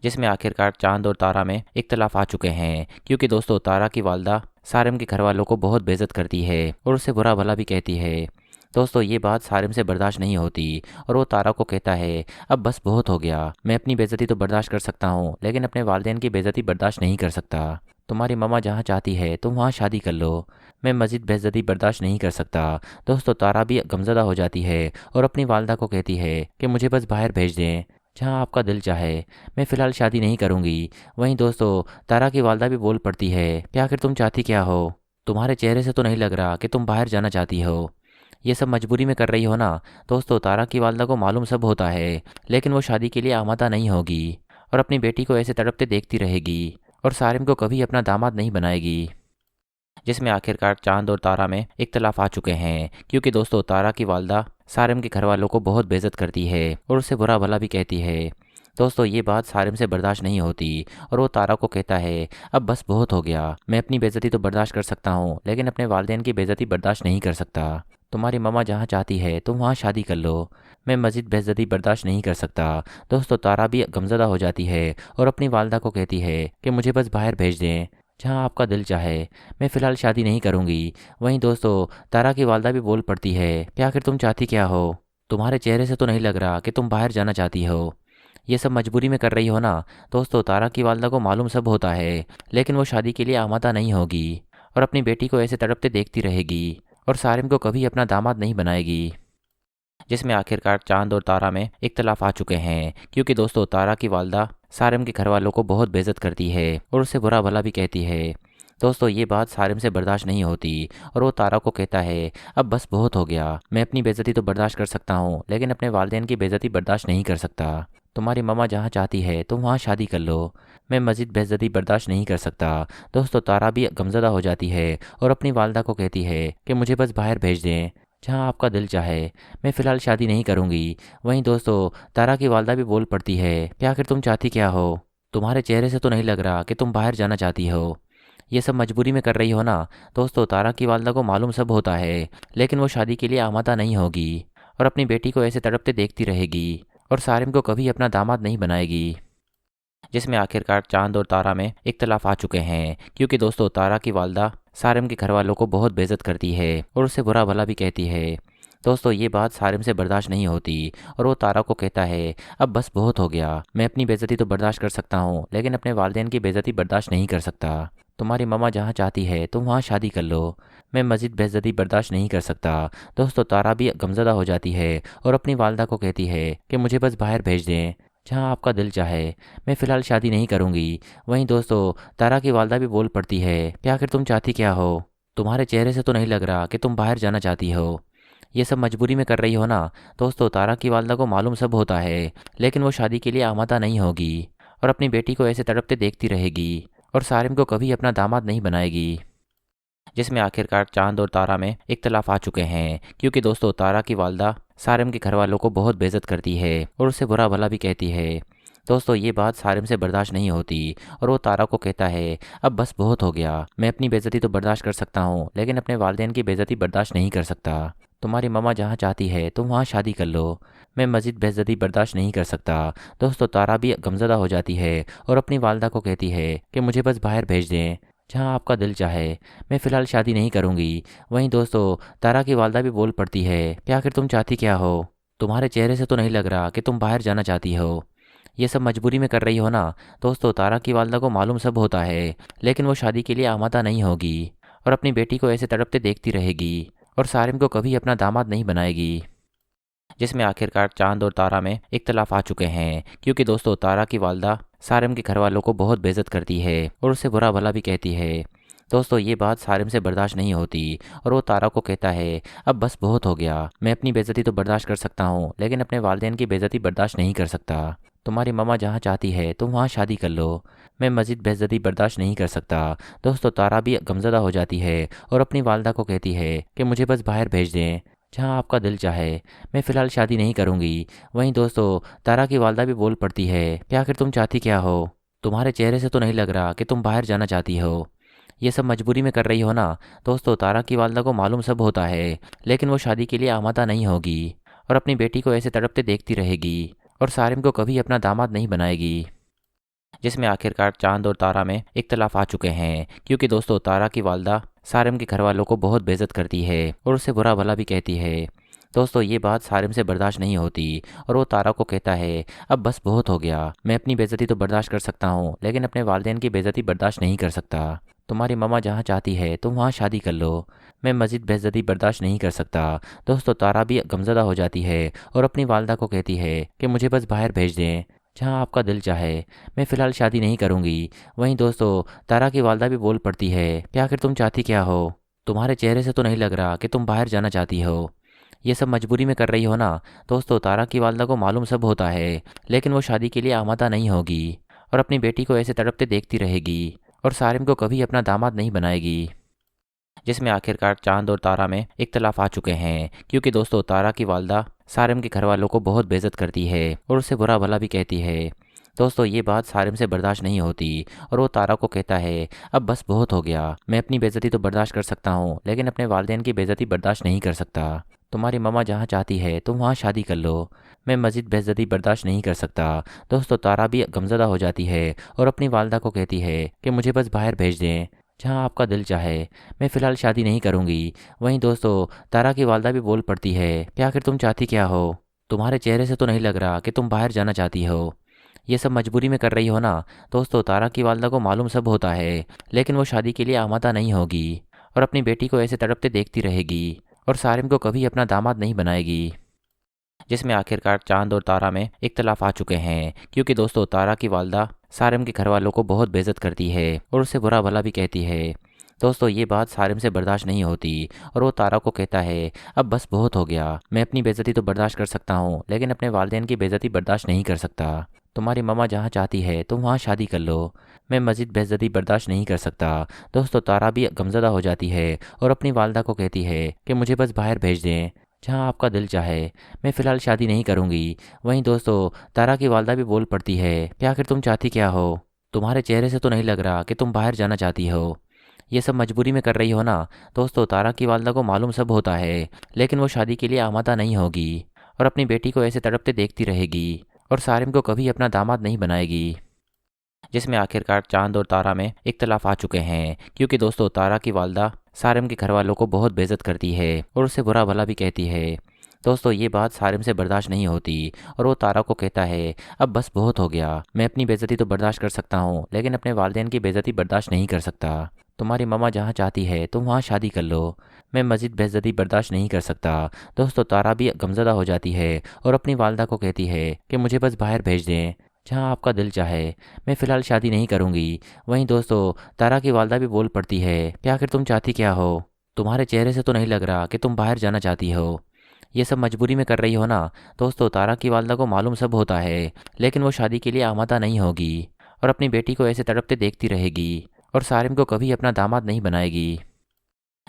जिसमें आखिरकार चांद और तारा में इख्तलाफ आ चुके हैं, क्योंकि दोस्तों तारा की वालदा सारिम के घर वालों को बहुत बेइज्जत करती है और उससे बुरा भला भी कहती है। दोस्तों ये बात सारिम से बर्दाश्त नहीं होती और वो तारा को कहता है, अब बस बहुत हो गया। मैं अपनी बेइज्जती तो बर्दाश्त कर सकता हूँ, लेकिन अपने वालिदैन की बेइज्जती बर्दाश्त नहीं कर सकता। तुम्हारी मम्मा जहाँ चाहती है तुम वहाँ शादी कर लो। मैं मज़ीद बेइज्जती बर्दाश्त नहीं कर सकता। दोस्तों तारा भी गमज़दा हो जाती है और अपनी वालदा को कहती है कि मुझे बस बाहर भेज दें, जहाँ आपका दिल चाहे। मैं फ़िलहाल शादी नहीं करूँगी। वहीं दोस्तों तारा की वालदा भी बोल पड़ती है कि आखिर तुम चाहती क्या हो? तुम्हारे चेहरे से तो नहीं लग रहा कि तुम बाहर जाना चाहती हो। ये सब मजबूरी में कर रही हो ना। दोस्तों तारा की वालदा को मालूम सब होता है, लेकिन वो शादी के लिए आमादा नहीं होगी और अपनी बेटी को ऐसे तड़पते देखती रहेगी और सारिम को कभी अपना दामाद नहीं बनाएगी। जिसमें आखिरकार चांद और तारा में इख्तलाफ आ चुके हैं, क्योंकि दोस्तों तारा की वालदा सारिम के घर वालों को बहुत बेइज्जत करती है और उससे बुरा भला भी कहती है। दोस्तों ये बात सारिम से बर्दाश्त नहीं होती और वो तारा को कहता है, अब बस बहुत हो गया। मैं अपनी बेइज्जती तो बर्दाश्त कर सकता हूँ, लेकिन अपने वालिदैन की बेइज्जती बर्दाश्त नहीं कर सकता। तुम्हारी मम्मा जहाँ चाहती है तुम वहाँ शादी कर लो। मैं मज़ीद बेइज्जती बर्दाश्त नहीं कर सकता। दोस्तों तारा भी गमज़दा हो जाती है और अपनी वालदा को कहती है कि मुझे बस बाहर भेज दें, जहाँ आपका दिल चाहे। मैं फ़िलहाल शादी नहीं करूँगी। वहीं दोस्तों तारा की वालदा भी बोल पड़ती है कि आखिर तुम चाहती क्या हो? तुम्हारे चेहरे से तो नहीं लग रहा कि तुम बाहर जाना चाहती हो। ये सब मजबूरी में कर रही हो ना। दोस्तों तारा की वालदा को मालूम सब होता है, लेकिन वो शादी के लिए आमादा नहीं होगी और अपनी बेटी को ऐसे तड़पते देखती रहेगी और सारिम को कभी अपना दामाद नहीं बनाएगी। जिसमें आखिरकार चांद और तारा में इख्तलाफ आ चुके हैं, क्योंकि दोस्तों तारा की वालदा सारिम के घर वालों को बहुत बेइज्जत करती है और उससे बुरा भला भी कहती है। दोस्तों ये बात सारिम से बर्दाश्त नहीं होती और वो तारा को कहता है, अब बस बहुत हो गया। मैं अपनी बेइज्जती तो बर्दाश्त कर सकता हूँ, लेकिन अपने वालिदैन की बेइज्जती बर्दाश्त नहीं कर सकता। तुम्हारी मम्मा जहाँ चाहती है तुम वहाँ शादी कर लो। मैं मज़ीद बेइज्जती बर्दाश्त नहीं कर सकता। दोस्तों तारा भी गमज़दा हो जाती है और अपनी वालदा को कहती है कि मुझे बस बाहर भेज दें, जहाँ आपका दिल चाहे। मैं फ़िलहाल शादी नहीं करूँगी। वहीं दोस्तों तारा की वालदा भी बोल पड़ती है कि आखिर तुम चाहती क्या हो? तुम्हारे चेहरे से तो नहीं लग रहा कि तुम बाहर जाना चाहती हो। ये सब मजबूरी में कर रही हो ना। दोस्तों तारा की वालदा को मालूम सब होता है, लेकिन वो शादी के लिए आमादा नहीं होगी और अपनी बेटी को ऐसे तड़पते देखती रहेगी और सारिम को कभी अपना दामाद नहीं बनाएगी। जिसमें आखिरकार चांद और तारा में इख्तलाफ आ चुके हैं, क्योंकि दोस्तों तारा की वालदा सारिम के घर वालों को बहुत बेइज्जत करती है और उससे बुरा भला भी कहती है। दोस्तों ये बात सारिम से बर्दाश्त नहीं होती और वो तारा को कहता है, अब बस बहुत हो गया। मैं अपनी बेइज्जती तो बर्दाश्त कर सकता हूँ, लेकिन अपने वालिदैन की बेइज्जती बर्दाश्त नहीं कर सकता। तुम्हारी मम्मा जहाँ चाहती है तुम वहाँ शादी कर लो। मैं मज़ीद बेइज्जती बर्दाश्त नहीं कर सकता। दोस्तों तारा भी गमज़दा हो जाती है और अपनी वालदा को कहती है कि मुझे बस बाहर भेज दें, जहाँ आपका दिल चाहे। मैं फ़िलहाल शादी नहीं करूँगी। वहीं दोस्तों तारा की वालदा भी बोल पड़ती है कि आखिर तुम चाहती क्या हो? तुम्हारे चेहरे से तो नहीं लग रहा कि तुम बाहर जाना चाहती हो। ये सब मजबूरी में कर रही हो ना। दोस्तों तारा की वालदा को मालूम सब होता है, लेकिन वो शादी के लिए आमादा नहीं होगी और अपनी बेटी को ऐसे तड़पते देखती रहेगी और सारिम को कभी अपना दामाद नहीं बनाएगी। जिसमें आखिरकार चांद और तारा में इख्तलाफ आ चुके हैं, क्योंकि दोस्तों तारा की वालदा सारिम के घर वालों को बहुत बेइज्जत करती है और उससे बुरा भला भी कहती है। दोस्तों ये बात सारिम से बर्दाश्त नहीं होती और वो तारा को कहता है, अब बस बहुत हो गया। मैं अपनी बेइज्जती तो बर्दाश्त कर सकता हूँ, लेकिन अपने वालिदैन की बेइज्जती बर्दाश्त नहीं कर सकता। तुम्हारी मम्मा जहाँ चाहती है तुम वहाँ शादी कर लो। मैं मज़ीद बेइज्जती बर्दाश्त नहीं कर सकता। दोस्तों तारा भी गमज़दा हो जाती है और अपनी वालदा को कहती है कि मुझे बस बाहर भेज दें, जहाँ आपका दिल चाहे। मैं फ़िलहाल शादी नहीं करूँगी। वहीं दोस्तों तारा की वालदा भी बोल पड़ती है कि आखिर तुम चाहती क्या हो? तुम्हारे चेहरे से तो नहीं लग रहा कि तुम बाहर जाना चाहती हो। ये सब मजबूरी में कर रही हो ना। दोस्तों तारा की वालदा को मालूम सब होता है, लेकिन वो शादी के लिए आमादा नहीं होगी और अपनी बेटी को ऐसे तड़पते देखती रहेगी और सारिम को कभी अपना दामाद नहीं बनाएगी। जिसमें आखिरकार चांद और तारा में इख्तलाफ आ चुके हैं, क्योंकि दोस्तों तारा की वालदा सारिम के घर वालों को बहुत बेइज्जत करती है और उससे बुरा भला भी कहती है। दोस्तों ये बात सारिम से बर्दाश्त नहीं होती और वो तारा को कहता है, अब बस बहुत हो गया। मैं अपनी बेइज्जती तो बर्दाश्त कर सकता हूँ, लेकिन अपने वालिदैन की बेइज्जती बर्दाश्त नहीं कर सकता। तुम्हारी मम्मा जहाँ चाहती है तुम वहाँ शादी कर लो। मैं मज़ीद बेइज्जती बर्दाश्त नहीं कर सकता। दोस्तों तारा भी गमज़दा हो जाती है और अपनी वालदा को कहती है कि मुझे बस बाहर भेज दें, जहाँ आपका दिल चाहे। मैं फ़िलहाल शादी नहीं करूँगी। वहीं दोस्तों तारा की वालदा भी बोल पड़ती है कि आखिर तुम चाहती क्या हो? तुम्हारे चेहरे से तो नहीं लग रहा कि तुम बाहर जाना चाहती हो। ये सब मजबूरी में कर रही हो ना। दोस्तों तारा की वालदा को मालूम सब होता है, लेकिन वो शादी के लिए आमादा नहीं होगी और अपनी बेटी को ऐसे तड़पते देखती रहेगी और सारिम को कभी अपना दामाद नहीं बनाएगी। जिसमें आखिरकार चांद और तारा में इख्तलाफ आ चुके हैं, क्योंकि दोस्तों तारा की वालदा सारिम के घर वालों को बहुत बेइज्जत करती है और उससे बुरा भला भी कहती है। दोस्तों ये बात सारिम से बर्दाश्त नहीं होती और वो तारा को कहता है, अब बस बहुत हो गया। मैं अपनी बेइज्जती तो बर्दाश्त कर सकता हूँ, लेकिन अपने वालिदैन की बेइज्जती बर्दाश्त नहीं कर सकता। तुम्हारी मम्मा जहाँ चाहती है तुम वहाँ शादी कर लो। मैं मज़ीद बेइज्जती बर्दाश्त नहीं कर सकता। दोस्तों तारा भी गमज़दा हो जाती है और अपनी वालदा को कहती है कि मुझे बस बाहर भेज दें, जहाँ आपका दिल चाहे। मैं फ़िलहाल शादी नहीं करूँगी। वहीं दोस्तों तारा की वालदा भी बोल पड़ती है कि आखिर तुम चाहती क्या हो? तुम्हारे चेहरे से तो नहीं लग रहा कि तुम बाहर जाना चाहती हो। ये सब मजबूरी में कर रही हो ना। दोस्तों तारा की वालदा को मालूम सब होता है, लेकिन वो शादी के लिए आमादा नहीं होगी और अपनी बेटी को ऐसे तड़पते देखती रहेगी और सारिम को कभी अपना दामाद नहीं बनाएगी। जिसमें आखिरकार चांद और तारा में इख्तलाफ आ चुके हैं, क्योंकि दोस्तों तारा की वालदा सारिम के घर वालों को बहुत बेइज्जत करती है और उससे बुरा भला भी कहती है। दोस्तों ये बात सारिम से बर्दाश्त नहीं होती और वो तारा को कहता है, अब बस बहुत हो गया। मैं अपनी बेइज्जती तो बर्दाश्त कर सकता हूँ, लेकिन अपने वालिदैन की बेइज्जती बर्दाश्त नहीं कर सकता। तुम्हारी मम्मा जहाँ चाहती है तुम वहाँ शादी कर लो। मैं मज़ीद बेइज्जती बर्दाश्त नहीं कर सकता। दोस्तों तारा भी गमज़दा हो जाती है और अपनी वालदा को कहती है कि मुझे बस बाहर भेज दें, जहाँ आपका दिल चाहे। मैं फ़िलहाल शादी नहीं करूँगी। वहीं दोस्तों तारा की वालदा भी बोल पड़ती है कि आखिर तुम चाहती क्या हो? तुम्हारे चेहरे से तो नहीं लग रहा कि तुम बाहर जाना चाहती हो। ये सब मजबूरी में कर रही हो ना। दोस्तों तारा की वालदा को मालूम सब होता है, लेकिन वो शादी के लिए आमादा नहीं होगी और अपनी बेटी को ऐसे तड़पते देखती रहेगी और सारिम को कभी अपना दामाद नहीं बनाएगी। जिसमें आखिरकार चांद और तारा में इख्तलाफ आ चुके हैं, क्योंकि दोस्तों तारा की वालदा सारिम के घर वालों को बहुत बेइज्जत करती है और उससे बुरा भला भी कहती है। दोस्तों ये बात सारिम से बर्दाश्त नहीं होती और वो तारा को कहता है, अब बस बहुत हो गया। मैं अपनी बेइज्जती तो बर्दाश्त कर सकता हूँ, लेकिन अपने वालिदैन की बेइज्जती बर्दाश्त नहीं कर सकता। तुम्हारी मम्मा जहाँ चाहती है तुम वहाँ शादी कर लो। मैं मज़ीद बेइज्जती बर्दाश्त नहीं कर सकता। दोस्तों तारा भी गमज़दा हो जाती है और अपनी वालदा को कहती है कि मुझे बस बाहर भेज दें, जहाँ आपका दिल चाहे। मैं फ़िलहाल शादी नहीं करूँगी। वहीं दोस्तों तारा की वालदा भी बोल पड़ती है कि आखिर तुम चाहती क्या हो? तुम्हारे चेहरे से तो नहीं लग रहा कि तुम बाहर जाना चाहती हो। ये सब मजबूरी में कर रही हो ना। दोस्तों तारा की वालदा को मालूम सब होता है, लेकिन वो शादी के लिए आमादा नहीं होगी और अपनी बेटी को ऐसे तड़पते देखती रहेगी और सारिम को कभी अपना दामाद नहीं बनाएगी। जिसमें आखिरकार चांद और तारा में इख्तलाफ आ चुके हैं, क्योंकि दोस्तों तारा की वालदा सारिम के घर वालों को बहुत बेइज्जत करती है और उससे बुरा भला भी कहती है। दोस्तों ये बात सारिम से बर्दाश्त नहीं होती और वो तारा को कहता है, अब बस बहुत हो गया। मैं अपनी बेइज्जती तो बर्दाश्त कर सकता हूँ, लेकिन अपने वालिदैन की बेइज्जती बर्दाश्त नहीं कर सकता। तुम्हारी मम्मा जहाँ चाहती है तुम वहाँ शादी कर लो। मैं मज़ीद बेइज्जती बर्दाश्त नहीं कर सकता। दोस्तों तारा भी गमज़दा हो जाती है और अपनी वालदा को कहती है कि मुझे बस बाहर भेज दें, जहाँ आपका दिल चाहे। मैं फ़िलहाल शादी नहीं करूँगी। वहीं दोस्तों तारा की वालदा भी बोल पड़ती है कि आखिर तुम चाहती क्या हो? तुम्हारे चेहरे से तो नहीं लग रहा कि तुम बाहर जाना चाहती हो। ये सब मजबूरी में कर रही हो ना। दोस्तों तारा की वालदा को मालूम सब होता है, लेकिन वो शादी के लिए आमादा नहीं होगी और अपनी बेटी को ऐसे तड़पते देखती रहेगी और सारिम को कभी अपना दामाद नहीं बनाएगी।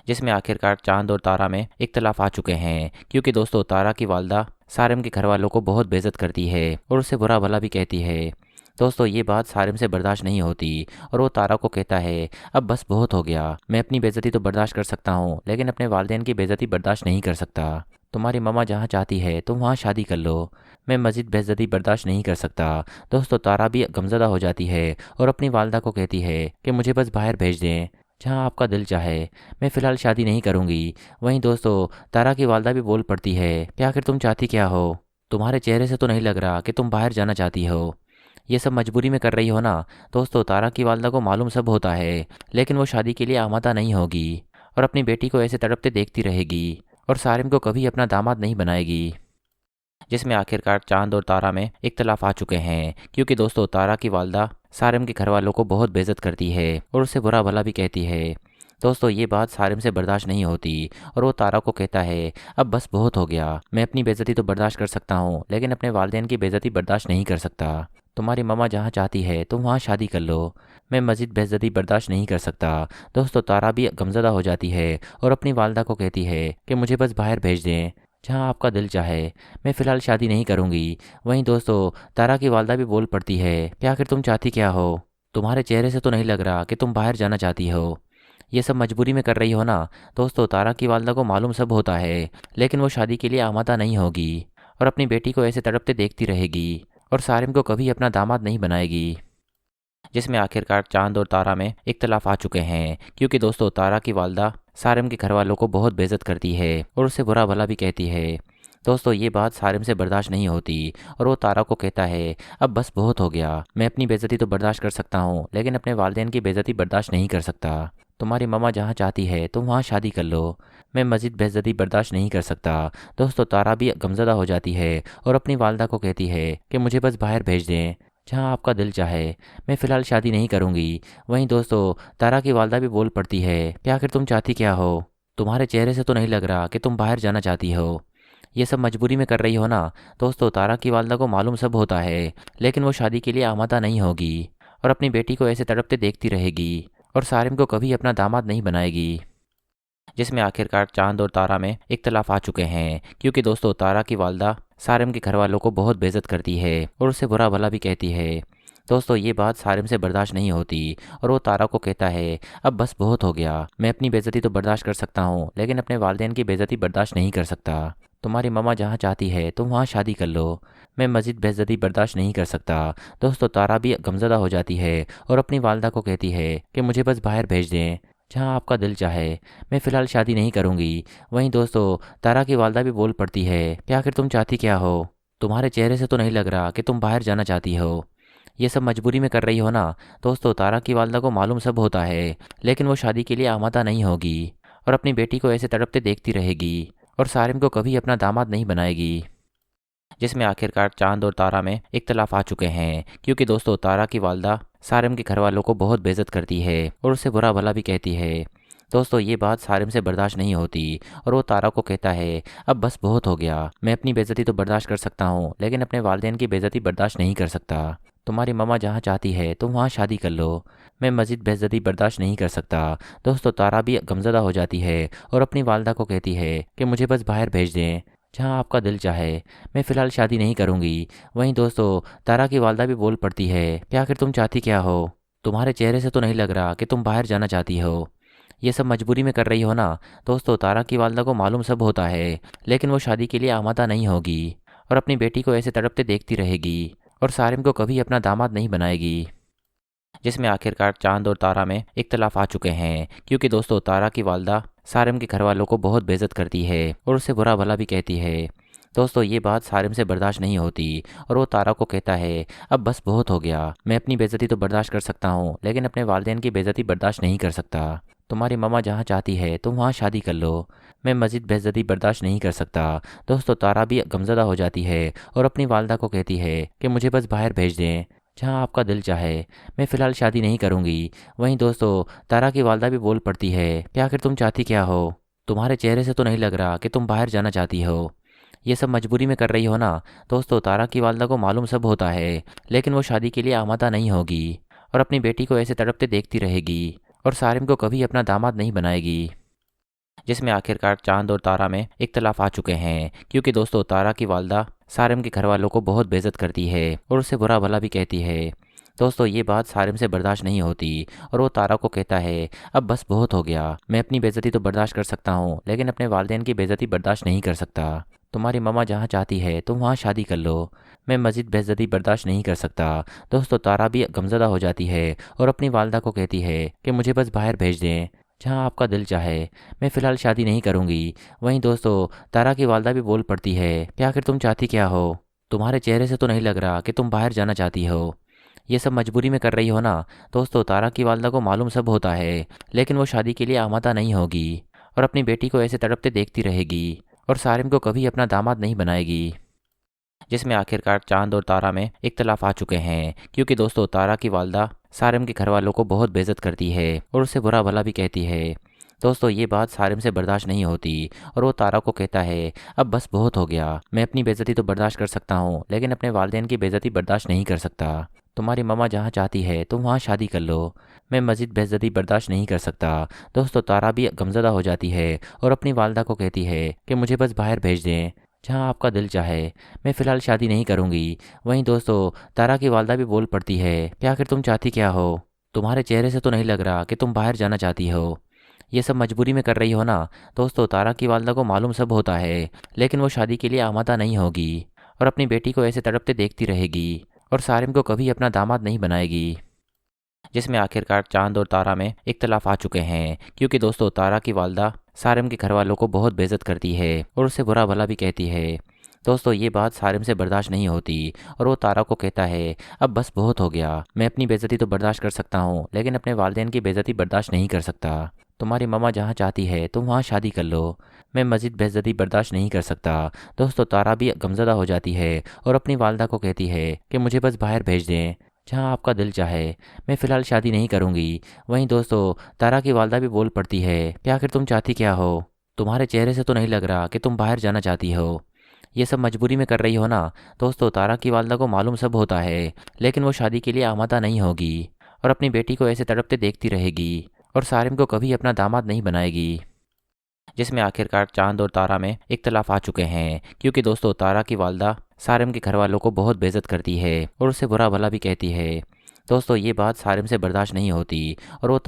जिसमें आखिरकार चांद और तारा में इख्तलाफ आ चुके हैं, क्योंकि दोस्तों तारा की वालदा सारिम के घर वालों को बहुत बेइज्जत करती है और उससे बुरा भला भी कहती है। दोस्तों ये बात सारिम से बर्दाश्त नहीं होती और वो तारा को कहता है, अब बस बहुत हो गया। मैं अपनी बेइज्जती तो बर्दाश्त कर सकता हूँ, लेकिन अपने वालिदैन की बेइज्जती बर्दाश्त नहीं कर सकता। तुम्हारी मम्मा जहाँ चाहती है तुम वहाँ शादी कर लो। मैं मज़ीद बेइज्जती बर्दाश्त नहीं कर सकता। दोस्तों तारा भी गमज़दा हो जाती है और अपनी वालदा को कहती है कि मुझे बस बाहर भेज दें, जहाँ आपका दिल चाहे। मैं फ़िलहाल शादी नहीं करूँगी। वहीं दोस्तों तारा की वालदा भी बोल पड़ती है कि आखिर तुम चाहती क्या हो? तुम्हारे चेहरे से तो नहीं लग रहा कि तुम बाहर जाना चाहती हो। ये सब मजबूरी में कर रही हो ना। दोस्तों तारा की वालदा को मालूम सब होता है, लेकिन वो शादी के लिए आमादा नहीं होगी और अपनी बेटी को ऐसे तड़पते देखती रहेगी और सारिम को कभी अपना दामाद नहीं बनाएगी। जिसमें आखिरकार चांद और तारा में इख्तलाफ आ चुके हैं, क्योंकि दोस्तों तारा की वालदा सारिम के घर वालों को बहुत बेइज्जत करती है और उससे बुरा भला भी कहती है। दोस्तों ये बात सारिम से बर्दाश्त नहीं होती और वो तारा को कहता है, अब बस बहुत हो गया। मैं अपनी बेइज्जती तो बर्दाश्त कर सकता हूँ, लेकिन अपने वालिदैन की बेइज्जती बर्दाश्त नहीं कर सकता। तुम्हारी मम्मा जहाँ चाहती है तुम वहाँ शादी कर लो। मैं मज़ीद बेइज्जती बर्दाश्त नहीं कर सकता। दोस्तों तारा भी गमज़दा हो जाती है और अपनी वालदा को कहती है कि मुझे बस बाहर भेज दें, जहाँ आपका दिल चाहे। मैं फ़िलहाल शादी नहीं करूँगी। वहीं दोस्तों तारा की वालदा भी बोल पड़ती है कि आखिर तुम चाहती क्या हो? तुम्हारे चेहरे से तो नहीं लग रहा कि तुम बाहर जाना चाहती हो। ये सब मजबूरी में कर रही हो ना। दोस्तों तारा की वालदा को मालूम सब होता है, लेकिन वो शादी के लिए आमादा नहीं होगी और अपनी बेटी को ऐसे तड़पते देखती रहेगी और सारिम को कभी अपना दामाद नहीं बनाएगी। जिसमें आखिरकार चांद और तारा में इख्तलाफ आ चुके हैं, क्योंकि दोस्तों तारा की वालदा सारिम के घर वालों को बहुत बेइज्जत करती है और उससे बुरा भला भी कहती है। दोस्तों ये बात सारिम से बर्दाश्त नहीं होती और वो तारा को कहता है, अब बस बहुत हो गया। मैं अपनी बेइज्जती तो बर्दाश्त कर सकता हूँ, लेकिन अपने वालिदैन की बेइज्जती बर्दाश्त नहीं कर सकता। तुम्हारी मम्मा जहाँ चाहती है तुम वहाँ शादी कर लो। मैं मज़ीद बेइज्जती बर्दाश्त नहीं कर सकता। दोस्तों तारा भी गमज़दा हो जाती है और अपनी वालदा को कहती है कि मुझे बस बाहर भेज दें, जहाँ आपका दिल चाहे। मैं फ़िलहाल शादी नहीं करूँगी। वहीं दोस्तों तारा की वालदा भी बोल पड़ती है कि आखिर तुम चाहती क्या हो? तुम्हारे चेहरे से तो नहीं लग रहा कि तुम बाहर जाना चाहती हो। ये सब मजबूरी में कर रही हो ना। दोस्तों तारा की वालदा को मालूम सब होता है, लेकिन वो शादी के लिए आमादा नहीं होगी और अपनी बेटी को ऐसे तड़पते देखती रहेगी और सारिम को कभी अपना दामाद नहीं बनाएगी। जिसमें आखिरकार चांद और तारा में इख्तलाफ आ चुके हैं, क्योंकि दोस्तों तारा की वालदा सारिम के घर वालों को बहुत बेइज्जत करती है और उससे बुरा भला भी कहती है। दोस्तों ये बात सारिम से बर्दाश्त नहीं होती और वो तारा को कहता है, अब बस बहुत हो गया। मैं अपनी बेइज्जती तो बर्दाश्त कर सकता हूँ, लेकिन अपने वालिदैन की बेइज्जती बर्दाश्त नहीं कर सकता। तुम्हारी मम्मा जहाँ चाहती है तुम वहाँ शादी कर लो। मैं मज़ीद बेइज्जती बर्दाश्त नहीं कर सकता। दोस्तों तारा भी गमज़दा हो जाती है और अपनी वालदा को कहती है कि मुझे बस बाहर भेज दें, जहाँ आपका दिल चाहे। मैं फ़िलहाल शादी नहीं करूँगी। वहीं दोस्तों तारा की वालदा भी बोल पड़ती है कि आखिर तुम चाहती क्या हो? तुम्हारे चेहरे से तो नहीं लग रहा कि तुम बाहर जाना चाहती हो। ये सब मजबूरी में कर रही हो ना। दोस्तों तारा की वालदा को मालूम सब होता है, लेकिन वो शादी के लिए आमादा नहीं होगी और अपनी बेटी को ऐसे तड़पते देखती रहेगी और सारिम को कभी अपना दामाद नहीं बनाएगी। जिसमें आखिरकार चांद और तारा में इख्तलाफ आ चुके हैं, क्योंकि दोस्तों तारा की वालदा सारिम के घर वालों को बहुत बेइज्जत करती है और उससे बुरा भला भी कहती है। दोस्तों ये बात सारिम से बर्दाश्त नहीं होती और वो तारा को कहता है, अब बस बहुत हो गया। मैं अपनी बेइज्जती तो बर्दाश्त कर सकता हूँ, लेकिन अपने वालिदैन की बेइज्जती बर्दाश्त नहीं कर सकता। तुम्हारी मम्मा जहाँ चाहती है तुम वहाँ शादी कर लो। मैं मज़ीद बेइज्जती बर्दाश्त नहीं कर सकता। दोस्तों तारा भी गमज़दा हो जाती है और अपनी वालदा को कहती है कि मुझे बस बाहर भेज दें, जहाँ आपका दिल चाहे। मैं फ़िलहाल शादी नहीं करूँगी। वहीं दोस्तों तारा की वालदा भी बोल पड़ती है कि आखिर तुम चाहती क्या हो? तुम्हारे चेहरे से तो नहीं लग रहा कि तुम बाहर जाना चाहती हो। ये सब मजबूरी में कर रही हो ना। दोस्तों तारा की वालदा को मालूम सब होता है, लेकिन वो शादी के लिए आमादा नहीं होगी और अपनी बेटी को ऐसे तड़पते देखती रहेगी और सारिम को कभी अपना दामाद नहीं बनाएगी। जिसमें आखिरकार चांद और तारा में इख्तलाफ आ चुके हैं, क्योंकि दोस्तों तारा की वालदा सारिम के घर वालों को बहुत बेइज्जत करती है और उससे बुरा भला भी कहती है। दोस्तों ये बात सारिम से बर्दाश्त नहीं होती और वो तारा को कहता है, अब बस बहुत हो गया। मैं अपनी बेइज्जती तो बर्दाश्त कर सकता हूँ, लेकिन अपने वालिदैन की बेइज्जती बर्दाश्त नहीं कर सकता। तुम्हारी मम्मा जहाँ चाहती है तुम वहाँ शादी कर लो। मैं मज़ीद बेइज्जती बर्दाश्त नहीं कर सकता। दोस्तों तारा भी गमज़दा हो जाती है और अपनी वालदा को कहती है कि मुझे बस बाहर भेज दें, जहाँ आपका दिल चाहे। मैं फ़िलहाल शादी नहीं करूँगी। वहीं दोस्तों तारा की वालदा भी बोल पड़ती है कि आखिर तुम चाहती क्या हो? तुम्हारे चेहरे से तो नहीं लग रहा कि तुम बाहर जाना चाहती हो। ये सब मजबूरी में कर रही हो ना। दोस्तों तारा की वालदा को मालूम सब होता है, लेकिन वो शादी के लिए आमादा नहीं होगी और अपनी बेटी को ऐसे तड़पते देखती रहेगी और सारिम को कभी अपना दामाद नहीं बनाएगी। जिसमें आखिरकार चांद और तारा में इख्तलाफ आ चुके हैं, क्योंकि दोस्तों तारा की वालदा सारिम के घर वालों को बहुत बेइज्जत करती है और उससे बुरा भला भी कहती है। दोस्तों ये बात सारिम से बर्दाश्त नहीं होती और वो तारा को कहता है, अब बस बहुत हो गया। मैं अपनी बेइज्जती तो बर्दाश्त कर सकता हूँ, लेकिन अपने वालिदैन की बेइज्जती बर्दाश्त नहीं कर सकता। तुम्हारी मम्मा जहाँ चाहती है तुम वहाँ शादी कर लो। मैं मज़ीद बेइज्जती बर्दाश्त नहीं कर सकता। दोस्तों तारा भी गमज़दा हो जाती है और अपनी वालदा को कहती है कि मुझे बस बाहर भेज दें, जहाँ आपका दिल चाहे। मैं फ़िलहाल शादी नहीं करूँगी। वहीं दोस्तों तारा की वालदा भी बोल पड़ती है कि आखिर तुम चाहती क्या हो? तुम्हारे चेहरे से तो नहीं लग रहा कि तुम बाहर जाना चाहती हो। ये सब मजबूरी में कर रही हो ना। दोस्तों तारा की वालदा को मालूम सब होता है, लेकिन वो शादी के लिए आमादा नहीं होगी और अपनी बेटी को ऐसे तड़पते देखती रहेगी और सारिम को कभी अपना दामाद नहीं बनाएगी। जिसमें आखिरकार चांद और तारा में इख्तलाफ आ चुके हैं, क्योंकि दोस्तों तारा की वालदा सारिम के घर वालों को बहुत बेइज्जत करती है और उससे बुरा भला भी कहती है। दोस्तों ये बात सारिम से बर्दाश्त नहीं होती और वो तारा को कहता है, अब बस बहुत हो गया। मैं अपनी बेइज्जती तो बर्दाश्त कर सकता हूँ, लेकिन अपने वालिदैन की बेइज्जती बर्दाश्त नहीं कर सकता। तुम्हारी मम्मा जहाँ चाहती है तुम वहाँ शादी कर लो। मैं मज़ीद बेइज्जती बर्दाश्त नहीं कर सकता। दोस्तों तारा भी गमज़दा हो जाती है और अपनी वालदा को कहती है कि मुझे बस बाहर भेज दें, जहाँ आपका दिल चाहे। मैं फ़िलहाल शादी नहीं करूँगी। वहीं दोस्तों तारा की वालदा भी बोल पड़ती है कि आखिर तुम चाहती क्या हो? तुम्हारे चेहरे से तो नहीं लग रहा कि तुम बाहर जाना चाहती हो। ये सब मजबूरी में कर रही हो ना। दोस्तों तारा की वालदा को मालूम सब होता है, लेकिन वो शादी के लिए आमादा नहीं होगी और अपनी बेटी को ऐसे तड़पते देखती रहेगी और सारिम को कभी अपना दामाद नहीं बनाएगी। जिसमें आखिरकार चांद और तारा में इख्तलाफ आ चुके हैं, क्योंकि दोस्तों तारा की वालदा सारिम के घर वालों को बहुत बेइज्जत करती है और उससे बुरा भला भी कहती है। दोस्तों ये बात सारिम से बर्दाश्त नहीं होती और वो तारा को कहता है, अब बस बहुत हो गया। मैं अपनी बेइज्जती तो बर्दाश्त कर सकता हूँ, लेकिन अपने वालिदैन की बेइज्जती बर्दाश्त नहीं कर सकता। तुम्हारी मम्मा जहाँ चाहती है तुम वहाँ शादी कर लो। मैं मज़ीद बेइज्जती बर्दाश्त नहीं कर सकता। दोस्तों तारा भी गमज़दा हो जाती है और अपनी वालदा को कहती है कि मुझे बस बाहर भेज दें, जहाँ आपका दिल चाहे। मैं फ़िलहाल शादी नहीं करूँगी। वहीं दोस्तों तारा की वालदा भी बोल पड़ती है कि आखिर तुम चाहती क्या हो? तुम्हारे चेहरे से तो नहीं लग रहा कि तुम बाहर जाना चाहती हो। ये सब मजबूरी में कर रही हो ना। दोस्तों तारा की वालदा को मालूम सब होता है, लेकिन वो शादी के लिए आमादा नहीं होगी और अपनी बेटी को ऐसे तड़पते देखती रहेगी और सारिम को कभी अपना दामाद नहीं बनाएगी। जिसमें आखिरकार चांद और तारा में इख्तलाफ आ चुके हैं, क्योंकि दोस्तों तारा की वालदा सारिम के घर वालों को बहुत बेइज्जत करती है और उससे बुरा भला भी कहती है। दोस्तों ये बात सारिम से बर्दाश्त नहीं होती और वो